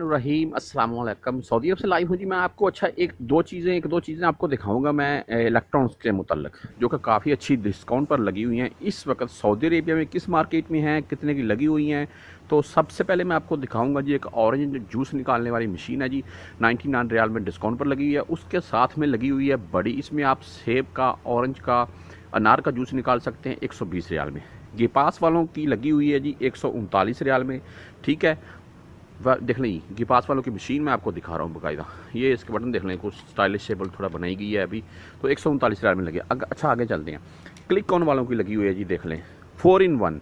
रहीम अस्सलाम वालेकुम। सऊदी अरब से लाइव हूँ जी। मैं आपको एक दो चीज़ें आपको दिखाऊंगा मैं इलेक्ट्रॉनिक्स के मुतल्लिक, जो कि काफ़ी अच्छी डिस्काउंट पर लगी हुई हैं। इस वक्त सऊदी अरेबिया में किस मार्केट में हैं, कितने की लगी हुई हैं। तो सबसे पहले मैं आपको दिखाऊंगा जी, एक ऑरेंज जूस निकालने वाली मशीन है जी, 99 रियाल में डिस्काउंट पर लगी हुई है। उसके साथ में लगी हुई है बड़ी, इसमें आप सेब का, ऑरेंज का, अनार का जूस निकाल सकते हैं 120 रियाल में। ये पास वालों की लगी हुई है जी 139 रियाल में। ठीक है, देख लें ये पास वालों की मशीन मैं आपको दिखा रहा हूँ बाकायदा। ये इसके बटन देख लें, कुछ स्टाइलिश शेबल थोड़ा बनाई गई है अभी। तो 139 रियाल में लगे। अच्छा आगे चलते हैं। क्लिक ऑन वालों की लगी हुई है जी, देख लें 4 in 1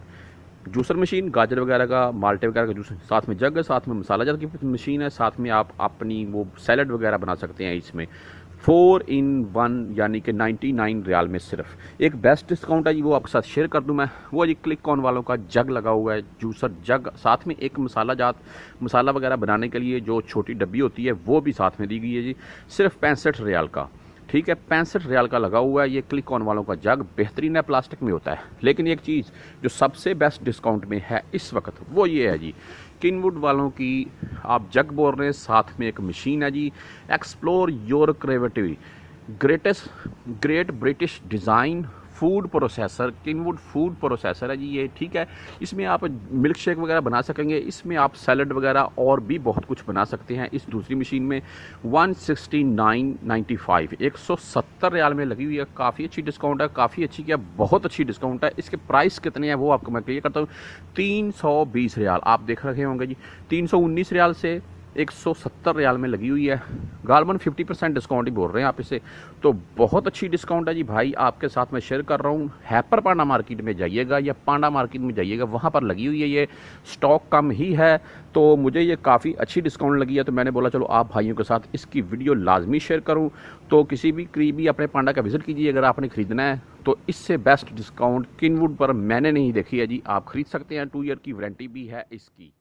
जूसर मशीन, गाजर वगैरह का, माल्टे वगैरह का जूस, साथ में जग है, साथ में मसाला जार की मशीन है, साथ में आप अपनी वो सैलड वगैरह बना सकते हैं इसमें। 4 in 1 यानी कि 99 रियाल में सिर्फ। एक बेस्ट डिस्काउंट है जी, वो आपके साथ शेयर कर दूं मैं। वो जी क्लिक ऑन वालों का जग लगा हुआ है, जूसर जग, साथ में एक मसाला वगैरह बनाने के लिए जो छोटी डब्बी होती है वो भी साथ में दी गई है जी, सिर्फ 65 रियाल का। ठीक है, 65 रियाल का लगा हुआ है ये क्लिक ऑन वालों का जग। बेहतरीन है, प्लास्टिक में होता है। लेकिन एक चीज़ जो सबसे बेस्ट डिस्काउंट में है इस वक्त, वो ये है जी, किनवुड वालों की आप जग बोल रहे हैं, साथ में एक मशीन है जी, explore your creativity, great British design food processor. Kenwood food processor है जी ये। ठीक है, इसमें आप मिल्क शेक वगैरह बना सकेंगे, इसमें आप सैलड वगैरह और भी बहुत कुछ बना सकते हैं। इस दूसरी मशीन में 169.95 170 रियाल में लगी हुई है। काफ़ी अच्छी डिस्काउंट है, काफ़ी अच्छी क्या, बहुत अच्छी डिस्काउंट है। इसके प्राइस कितने हैं वो आपको मैं क्लियर करता हूँ। 320 रियाल आप देख रहे होंगे जी, 319 रियाल से 170 रियाल में लगी हुई है। गालमन 50% डिस्काउंट ही बोल रहे हैं आप इसे। तो बहुत अच्छी डिस्काउंट है जी भाई, आपके साथ मैं शेयर कर रहा हूँ। हैपर पांडा मार्केट में जाइएगा या पांडा मार्केट में जाइएगा, वहाँ पर लगी हुई है ये। स्टॉक कम ही है, तो मुझे ये काफ़ी अच्छी डिस्काउंट लगी है, तो मैंने बोला चलो आप भाइयों के साथ इसकी वीडियो लाजमी शेयर करूँ। तो किसी भी करीबी अपने पांडा का विज़िट कीजिए अगर आपने ख़रीदना है। तो इससे बेस्ट डिस्काउंट किनवुड पर मैंने नहीं देखी है जी। आप ख़रीद सकते हैं, 2 ईयर की वारंटी भी है इसकी।